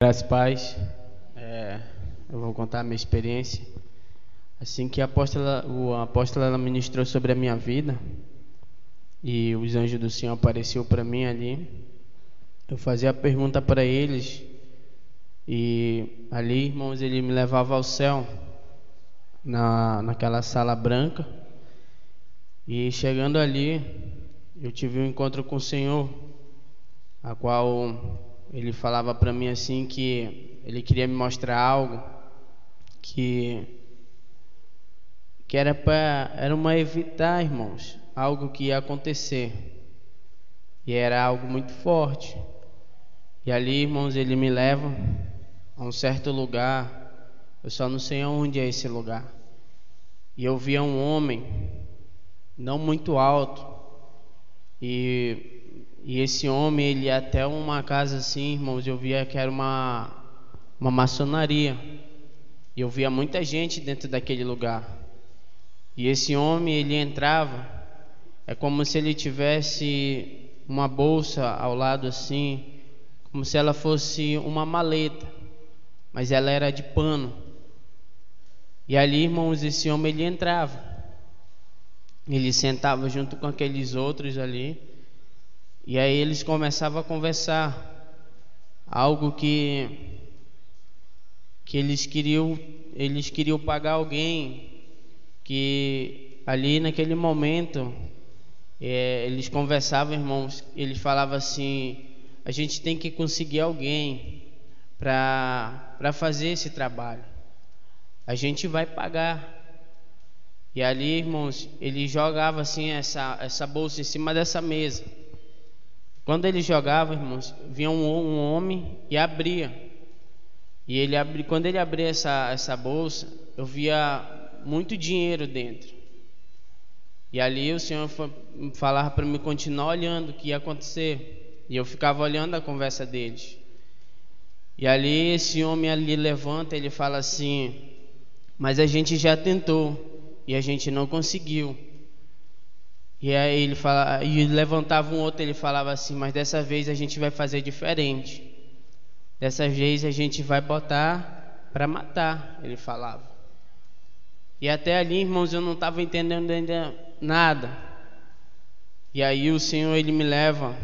Graças a paz, eu vou contar a minha experiência. Assim que a apóstola ela ministrou sobre a minha vida e os anjos do Senhor apareceu para mim ali, eu fazia a pergunta para eles e ali, irmãos, ele me levava ao céu naquela sala branca e chegando ali eu tive um encontro com o Senhor, a qual ele falava para mim assim que ele queria me mostrar algo que era uma evitar, irmãos, algo que ia acontecer. E era algo muito forte. E ali, irmãos, ele me leva a um certo lugar. Eu só não sei onde é esse lugar. E eu via um homem não muito alto. E esse homem, ele ia até uma casa assim, irmãos, eu via que era uma maçonaria. E eu via muita gente dentro daquele lugar. E esse homem, ele entrava, é como se ele tivesse uma bolsa ao lado assim, como se ela fosse uma maleta, mas ela era de pano. E ali, irmãos, esse homem, ele entrava. Ele sentava junto com aqueles outros ali. E aí eles começavam a conversar, algo que eles queriam pagar alguém, que ali naquele momento eles conversavam, irmãos, eles falavam assim, a gente tem que conseguir alguém para fazer esse trabalho, a gente vai pagar. E ali, irmãos, ele jogava assim essa bolsa em cima dessa mesa. Quando ele jogava, irmãos, vinha um homem e abria. E quando ele abria essa bolsa, eu via muito dinheiro dentro. E ali o Senhor falava para mim continuar olhando o que ia acontecer. E eu ficava olhando a conversa deles. E ali esse homem ali levanta, ele fala assim, mas a gente já tentou e a gente não conseguiu. E aí ele fala, e levantava um outro, ele falava assim, mas dessa vez a gente vai fazer diferente. Dessa vez a gente vai botar para matar, ele falava. E até ali, irmãos, eu não estava entendendo ainda nada. E aí o Senhor, ele me leva,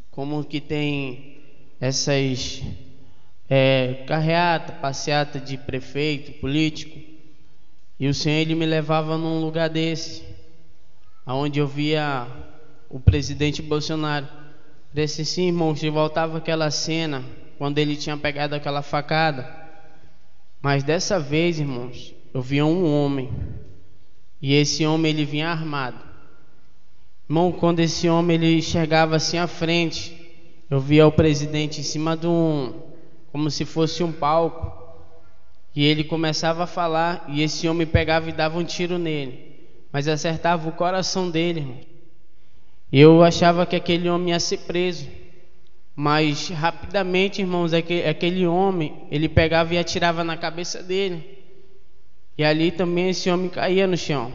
como que tem essas carreata, passeata de prefeito, político. E o Senhor, ele me levava num lugar desse, onde eu via o presidente Bolsonaro. Desse sim, irmãos, e voltava aquela cena quando ele tinha pegado aquela facada. Mas dessa vez, irmãos, eu via um homem. E esse homem, ele vinha armado. Irmão, quando esse homem ele chegava assim à frente, eu via o presidente em cima de como se fosse um palco. E ele começava a falar, e esse homem pegava e dava um tiro nele, mas acertava o coração dele, irmão. Eu achava que aquele homem ia ser preso, mas rapidamente, irmãos, aquele homem, ele pegava e atirava na cabeça dele. E ali também esse homem caía no chão.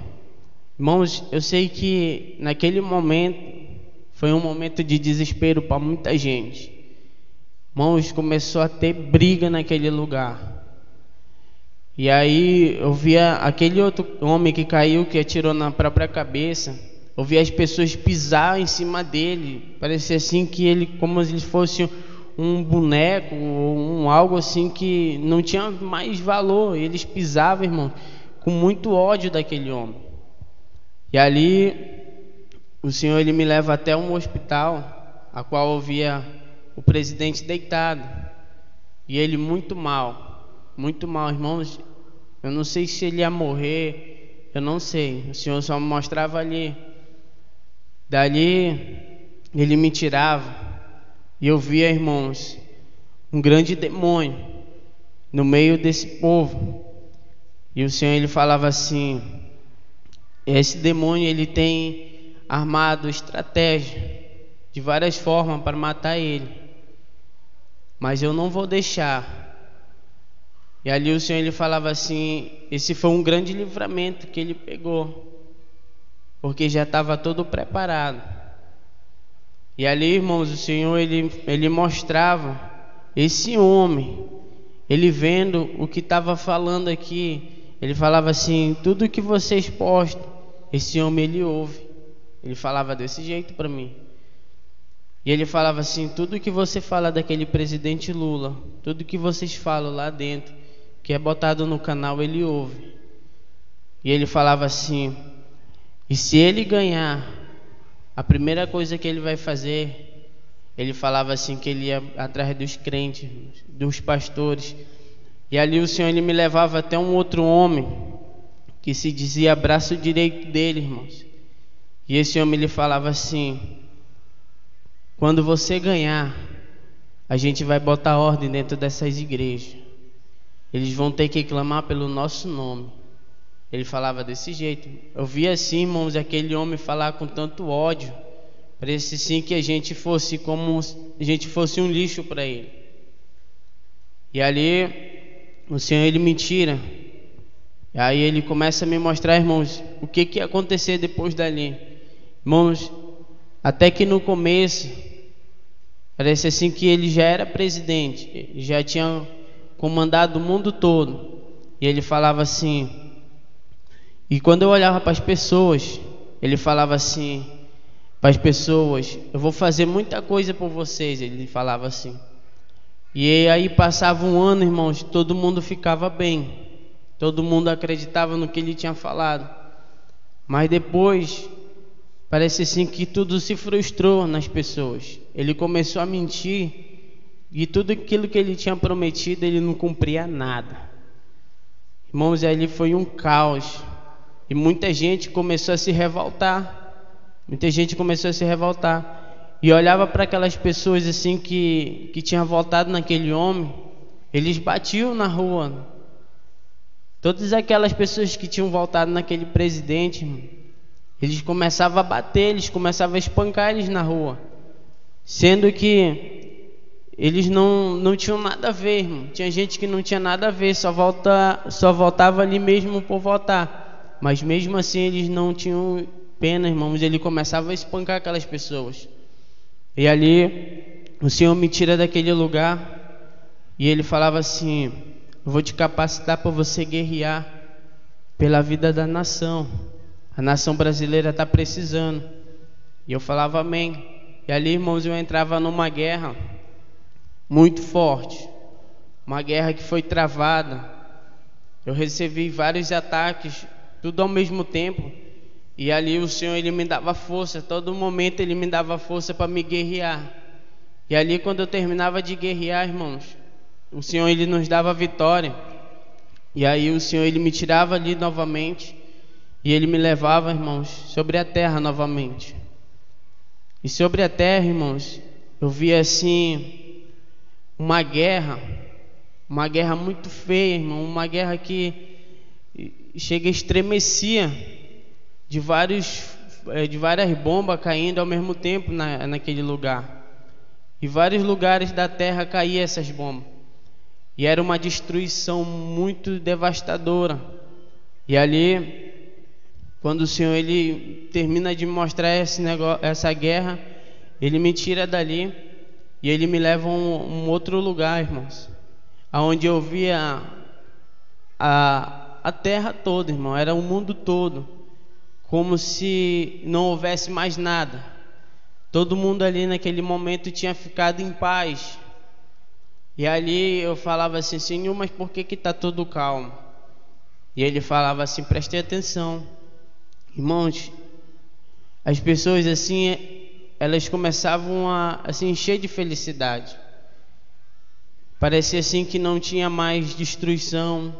Irmãos, eu sei que naquele momento foi um momento de desespero para muita gente. Irmãos, começou a ter briga naquele lugar. E aí eu via aquele outro homem que caiu, que atirou na própria cabeça. Eu via as pessoas pisar em cima dele. Parecia assim que ele, como se fosse um boneco ou algo assim que não tinha mais valor. Eles pisavam, irmão, com muito ódio daquele homem. E ali o Senhor, ele me leva até um hospital, a qual eu via o presidente deitado e ele muito mal, irmãos. Eu não sei se ele ia morrer, eu não sei. O Senhor só me mostrava ali. Dali ele me tirava e eu via, irmãos, um grande demônio no meio desse povo. E o Senhor ele falava assim: esse demônio ele tem armado estratégia de várias formas para matar ele, mas eu não vou deixar. E ali o Senhor ele falava assim: esse foi um grande livramento que ele pegou, porque já estava todo preparado. E ali, irmãos, o Senhor ele mostrava esse homem, ele vendo o que estava falando aqui. Ele falava assim: tudo que vocês postam, esse homem ele ouve. Ele falava desse jeito para mim. E ele falava assim: tudo que você fala daquele presidente Lula, tudo que vocês falam lá dentro, que é botado no canal, ele ouve. E ele falava assim: e se ele ganhar, a primeira coisa que ele vai fazer, ele falava assim que ele ia atrás dos crentes, dos pastores. E ali o Senhor ele me levava até um outro homem que se dizia braço direito dele, irmãos. E esse homem ele falava assim: quando você ganhar, a gente vai botar ordem dentro dessas igrejas. Eles vão ter que clamar pelo nosso nome. Ele falava desse jeito. Eu via assim, irmãos, aquele homem falar com tanto ódio. Parecia sim que a gente fosse um lixo para ele. E ali o Senhor ele me tira. E aí ele começa a me mostrar, irmãos, o que ia acontecer depois dali. Irmãos, até que no começo parece assim que ele já era presidente, ele já tinha comandado o mundo todo. E ele falava assim, e quando eu olhava para as pessoas, ele falava assim para as pessoas: eu vou fazer muita coisa por vocês. Ele falava assim. E aí passava um ano, irmãos, todo mundo ficava bem, todo mundo acreditava no que ele tinha falado. Mas depois parece assim que tudo se frustrou nas pessoas. Ele começou a mentir, e tudo aquilo que ele tinha prometido, ele não cumpria nada. Irmãos, ali foi um caos. E muita gente começou a se revoltar. Muita gente começou a se revoltar. E olhava para aquelas pessoas assim que tinham voltado naquele homem. Eles batiam na rua. Todas aquelas pessoas que tinham voltado naquele presidente, eles começavam a bater, eles começavam a espancar eles na rua. Sendo que eles não tinham nada a ver, irmão. Tinha gente que não tinha nada a ver, só voltava ali mesmo por votar. Mas mesmo assim eles não tinham pena, irmãos. Ele começava a espancar aquelas pessoas. E ali o Senhor me tira daquele lugar. E ele falava assim: eu vou te capacitar para você guerrear pela vida da nação. A nação brasileira está precisando. E eu falava amém. E ali, irmãos, eu entrava numa guerra muito forte, uma guerra que foi travada. Eu recebi vários ataques, tudo ao mesmo tempo. E ali o Senhor ele me dava força, todo momento ele me dava força para me guerrear. E ali quando eu terminava de guerrear, irmãos, o Senhor ele nos dava vitória. E aí o Senhor ele me tirava ali novamente, e ele me levava, irmãos, sobre a terra novamente. E sobre a terra, irmãos, eu via assim uma guerra muito feia, irmão, uma guerra que chega a estremecia, de várias bombas caindo ao mesmo tempo naquele lugar. E vários lugares da terra caíam essas bombas. E era uma destruição muito devastadora. E ali, quando o Senhor ele termina de mostrar essa guerra, ele me tira dali e ele me leva a um outro lugar, irmãos, aonde eu via a terra toda, irmão, era o mundo todo, como se não houvesse mais nada. Todo mundo ali naquele momento tinha ficado em paz. E ali eu falava assim: Senhor, mas por que está tudo calmo? E ele falava assim: preste atenção, irmãos, as pessoas assim, elas começavam a se encher de felicidade. Parecia assim que não tinha mais destruição,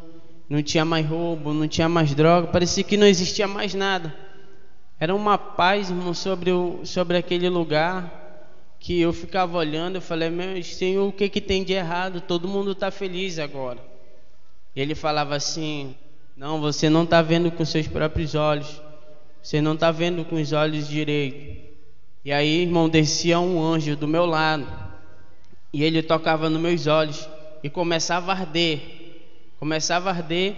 não tinha mais roubo, não tinha mais droga, parecia que não existia mais nada. Era uma paz, irmão, sobre aquele lugar, que eu ficava olhando. Eu falei: meu Senhor, o que tem de errado? Todo mundo está feliz agora. Ele falava assim: Não, você não está vendo com seus próprios olhos. Você não está vendo com os olhos direitos. E aí, irmão, descia um anjo do meu lado. E ele tocava nos meus olhos. E começava a arder. Começava a arder.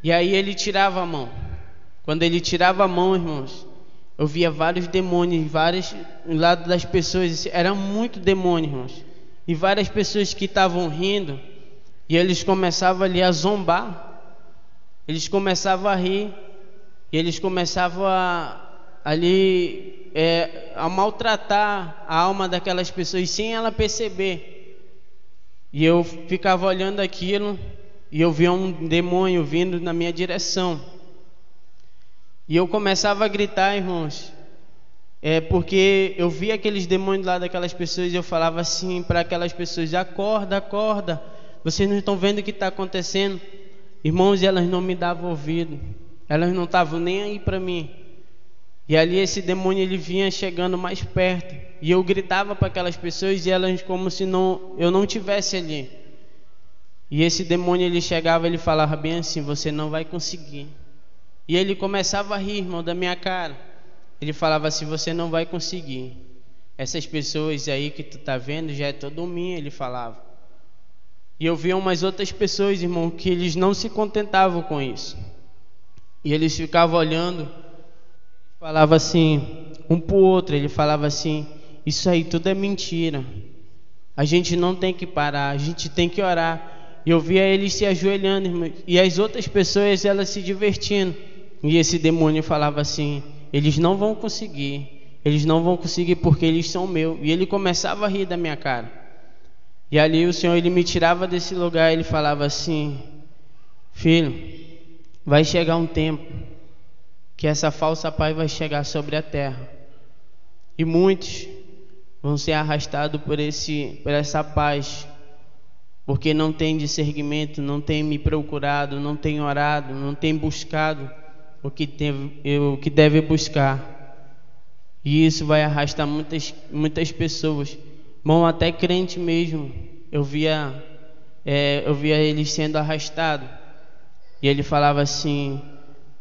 E aí ele tirava a mão. Quando ele tirava a mão, irmãos, eu via vários demônios, vários do lado das pessoas. Era muito demônio, irmãos. E várias pessoas que estavam rindo. E eles começavam ali a zombar. Eles começavam a rir. E eles começavam a maltratar a alma daquelas pessoas sem ela perceber. E eu ficava olhando aquilo e eu via um demônio vindo na minha direção. E eu começava a gritar, irmãos, porque eu via aqueles demônios lá daquelas pessoas e eu falava assim para aquelas pessoas: acorda, acorda, vocês não estão vendo o que está acontecendo? Irmãos, e elas não me davam ouvido, elas não estavam nem aí para mim. E ali esse demônio ele vinha chegando mais perto e eu gritava para aquelas pessoas e elas como se eu não tivesse ali. E esse demônio ele chegava, ele falava bem assim: você não vai conseguir. E ele começava a rir, irmão, da minha cara. Ele falava assim: você não vai conseguir. Essas pessoas aí que tu tá vendo já é todo minha, ele falava. E eu via umas outras pessoas, irmão, que eles não se contentavam com isso. E eles ficavam olhando, falava assim, um pro outro, ele falava assim: isso aí tudo é mentira. A gente não tem que parar, a gente tem que orar. E eu via eles se ajoelhando, irmão, e as outras pessoas elas se divertindo. E esse demônio falava assim: eles não vão conseguir, eles não vão conseguir porque eles são meus. E ele começava a rir da minha cara. E ali o Senhor ele me tirava desse lugar, ele falava assim: filho, vai chegar um tempo que essa falsa paz vai chegar sobre a terra. E muitos vão ser arrastados por essa paz, porque não tem discernimento, não tem me procurado, não tem orado, não tem buscado o que deve buscar. E isso vai arrastar muitas pessoas. Bom, até crente mesmo, eu via eles sendo arrastados. E ele falava assim: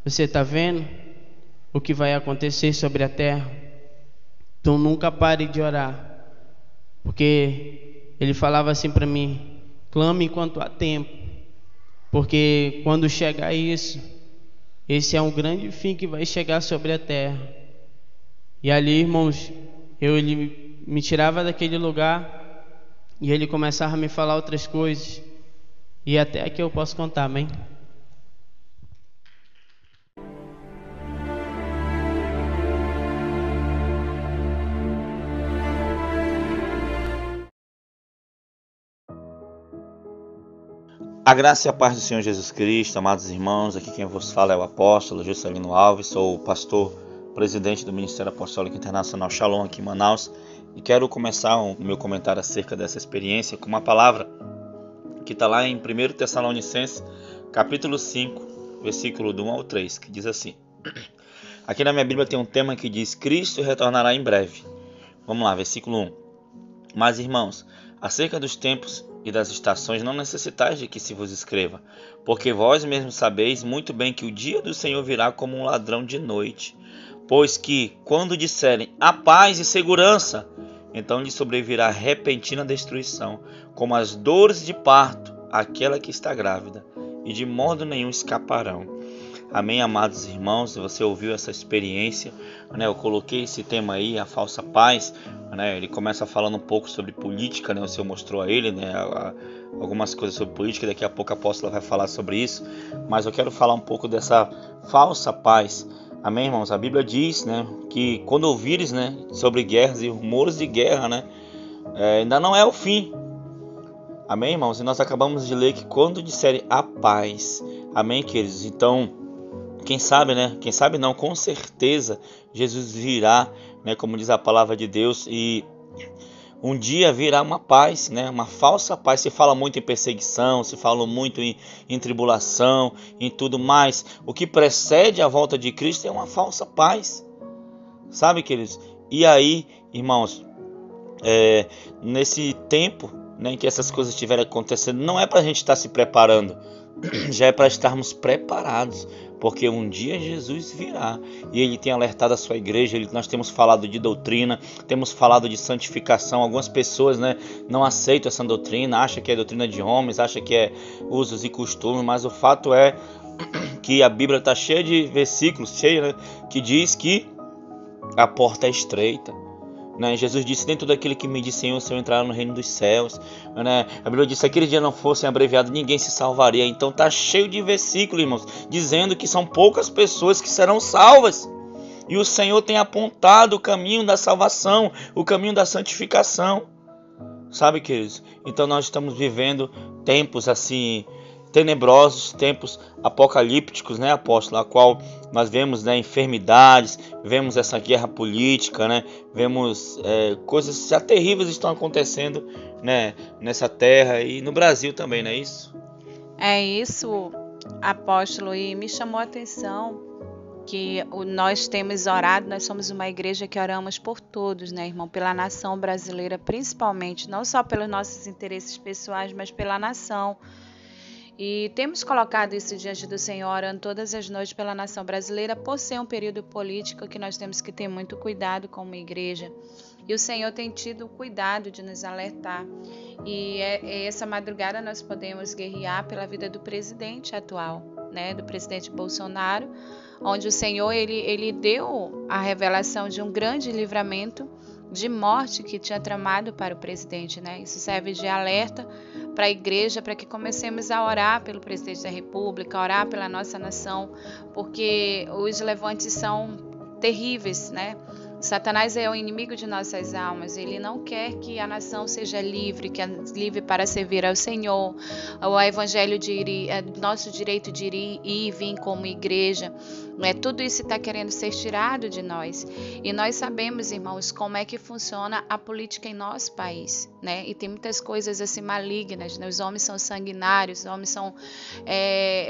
você está vendo o que vai acontecer sobre a terra? Então nunca pare de orar. Porque ele falava assim para mim: clame enquanto há tempo. Porque quando chegar isso, esse é um grande fim que vai chegar sobre a terra. E ali, irmãos, ele me tirava daquele lugar e ele começava a me falar outras coisas. E até aqui eu posso contar, amém? A graça e a paz do Senhor Jesus Cristo, amados irmãos, aqui quem vos fala é o apóstolo Juscelino Alves, sou o pastor presidente do Ministério Apostólico Internacional Shalom aqui em Manaus, e quero começar o meu comentário acerca dessa experiência com uma palavra que está lá em 1 Tessalonicenses, capítulo 5, versículo do 1 ao 3, que diz assim: aqui na minha Bíblia tem um tema que diz: Cristo retornará em breve. Vamos lá, versículo 1. Mas irmãos, acerca dos tempos e das estações não necessitais de que se vos escreva, porque vós mesmos sabeis muito bem que o dia do Senhor virá como um ladrão de noite. Pois que, quando disserem a paz e segurança, então lhe sobrevirá repentina destruição, como as dores de parto, àquela que está grávida, e de modo nenhum escaparão. Amém, amados irmãos, você ouviu essa experiência, né? Eu coloquei esse tema aí, a falsa paz, né? Ele começa falando um pouco sobre política, né? O Senhor mostrou a ele, né? Algumas coisas sobre política, daqui a pouco a apóstola vai falar sobre isso, mas eu quero falar um pouco dessa falsa paz. Amém, irmãos? A Bíblia diz, né, que quando ouvires, né, sobre guerras e rumores de guerra, né, ainda não é o fim. Amém, irmãos? E nós acabamos de ler que quando disserem a paz, amém, queridos? Então, quem sabe, né? Quem sabe não, com certeza Jesus virá, né? Como diz a palavra de Deus, e um dia virá uma paz, né? Uma falsa paz. Se fala muito em perseguição, se fala muito em tribulação, em tudo mais. O que precede a volta de Cristo é uma falsa paz, sabe, queridos? E aí, irmãos, nesse tempo, né, em que essas coisas estiverem acontecendo, não é para a gente estar se preparando, já é para estarmos preparados, porque um dia Jesus virá e Ele tem alertado a sua igreja. Nós temos falado de doutrina, temos falado de santificação. Algumas pessoas, né, não aceitam essa doutrina, acham que é doutrina de homens, acham que é usos e costumes, mas o fato é que a Bíblia está cheia de versículos, né, que diz que a porta é estreita. Né? Jesus disse: nem todo aquele que me diz Senhor, Senhor entrará no reino dos céus. Né? A Bíblia diz: se aquele dia não fossem abreviados, ninguém se salvaria. Então está cheio de versículos, irmãos, dizendo que são poucas pessoas que serão salvas. E o Senhor tem apontado o caminho da salvação, o caminho da santificação. Sabe, queridos? Então nós estamos vivendo tempos assim tenebrosos, tempos apocalípticos, né, apóstolo, a qual nós vemos, né, enfermidades, vemos essa guerra política, né, vemos coisas já terríveis estão acontecendo, né, nessa terra e no Brasil também, não é isso? É isso, apóstolo, e me chamou a atenção que nós temos orado, nós somos uma igreja que oramos por todos, né, irmão, pela nação brasileira principalmente, não só pelos nossos interesses pessoais, mas pela nação. E temos colocado isso diante do Senhor, orando todas as noites pela nação brasileira, por ser um período político que nós temos que ter muito cuidado como igreja. E o Senhor tem tido cuidado de nos alertar. E essa madrugada nós podemos guerrear pela vida do presidente atual, né, do presidente Bolsonaro, onde o Senhor ele deu a revelação de um grande livramento de morte que tinha tramado para o presidente, né? Isso serve de alerta para a igreja, para que comecemos a orar pelo presidente da República, orar pela nossa nação, porque os levantes são terríveis, né? Satanás é o inimigo de nossas almas. Ele não quer que a nação seja livre, que é livre para servir ao Senhor. O evangelho nosso direito de ir e vir como igreja, né? Tudo isso está querendo ser tirado de nós. E nós sabemos, irmãos, como é que funciona a política em nosso país, né? E tem muitas coisas assim malignas, né? Os homens são sanguinários, os homens são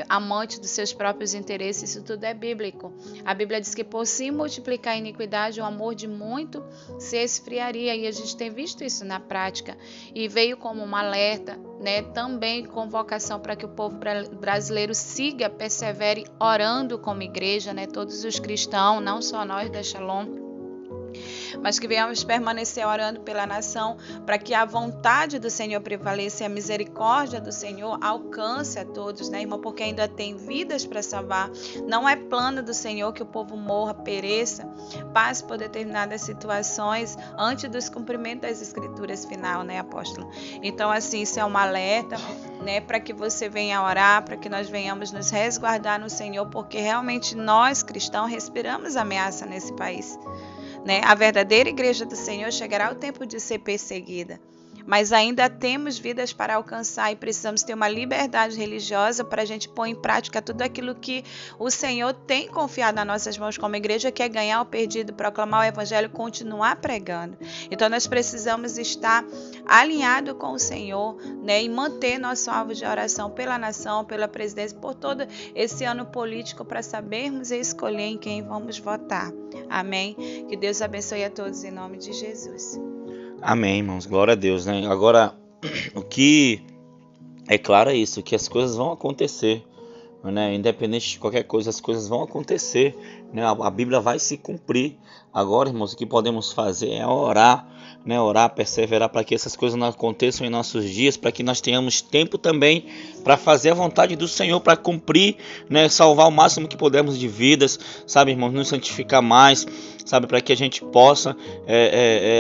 amantes dos seus próprios interesses. Isso tudo é bíblico. A Bíblia diz que por se multiplicar a iniquidade, o amor de muito se esfriaria, e a gente tem visto isso na prática, e veio como um alerta, né, também convocação para que o povo brasileiro siga, persevere orando como igreja, né, todos os cristãos, não só nós da Shalom, mas que venhamos permanecer orando pela nação, para que a vontade do Senhor prevaleça e a misericórdia do Senhor alcance a todos, né, irmão? Porque ainda tem vidas para salvar. Não é plano do Senhor que o povo morra, pereça, passe por determinadas situações antes dos cumprimentos das Escrituras final, né, apóstolo? Então, assim, isso é um alerta, né, para que você venha orar, para que nós venhamos nos resguardar no Senhor, porque realmente nós, cristãos, respiramos ameaça nesse país. Né? A verdadeira igreja do Senhor chegará ao tempo de ser perseguida, mas ainda temos vidas para alcançar e precisamos ter uma liberdade religiosa para a gente pôr em prática tudo aquilo que o Senhor tem confiado nas nossas mãos como igreja, que é ganhar o perdido, proclamar o evangelho, continuar pregando. Então nós precisamos estar alinhados com o Senhor, né, e manter nosso alvo de oração pela nação, pela presidência, por todo esse ano político, para sabermos e escolher em quem vamos votar. Amém? Que Deus abençoe a todos em nome de Jesus. Amém, irmãos, glória a Deus, né? Agora, o que é claro é isso, que as coisas vão acontecer, né? Independente de qualquer coisa, as coisas vão acontecer, né? A Bíblia vai se cumprir. Agora, irmãos, o que podemos fazer é orar, né? Orar, perseverar para que essas coisas não aconteçam em nossos dias, para que nós tenhamos tempo também para fazer a vontade do Senhor, para cumprir, né? Salvar o máximo que pudermos de vidas, sabe, irmãos, nos santificar mais, sabe, para que a gente possa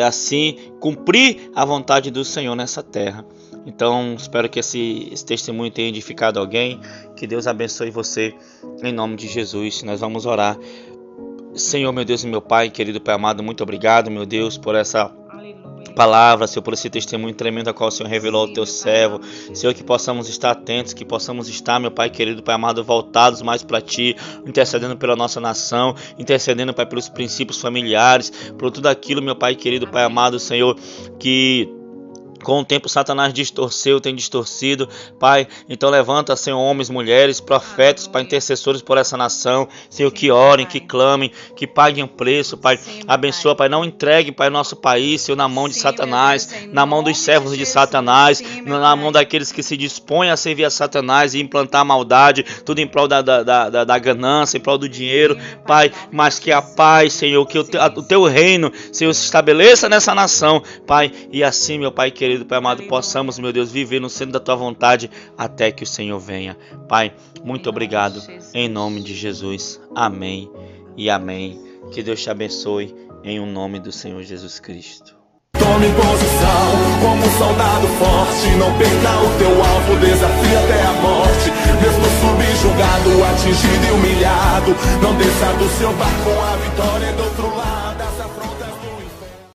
assim cumprir a vontade do Senhor nessa terra. Então, espero que esse testemunho tenha edificado alguém. Que Deus abençoe você em nome de Jesus. Nós vamos orar. Senhor, meu Deus e meu Pai, querido Pai amado, muito obrigado, meu Deus, por essa palavra, Senhor, por esse testemunho tremendo a qual o Senhor revelou ao teu servo. Senhor, que possamos estar atentos, que possamos estar, meu Pai querido, Pai amado, voltados mais para Ti, intercedendo pela nossa nação, intercedendo, Pai, pelos princípios familiares, por tudo aquilo, meu Pai querido, Pai amado, Senhor, que Com o tempo Satanás distorceu, tem distorcido, Pai. Então levanta, Senhor, homens, mulheres, profetas, Pai, intercessores por essa nação, Senhor, que orem, que clamem, que paguem o preço, Pai. Abençoa, Pai, não entregue, Pai, nosso país, Senhor, na mão de Satanás, na mão dos servos de Satanás, na mão daqueles que se dispõem a servir a Satanás e implantar maldade, tudo em prol da ganância, em prol do dinheiro, Pai, mas que a paz, Senhor, que o Teu reino, Senhor, se estabeleça nessa nação, Pai, e assim, meu Pai querido, Pai amado, possamos, meu Deus, viver no centro da Tua vontade até que o Senhor venha. Pai, muito obrigado, em nome de Jesus. Amém e amém. Que Deus te abençoe, em o nome do Senhor Jesus Cristo. Tome posição como um soldado forte. Não perca o teu alvo, desafia até a morte. Mesmo subjugado, atingido e humilhado, não desça do seu barco, a vitória é do outro lado.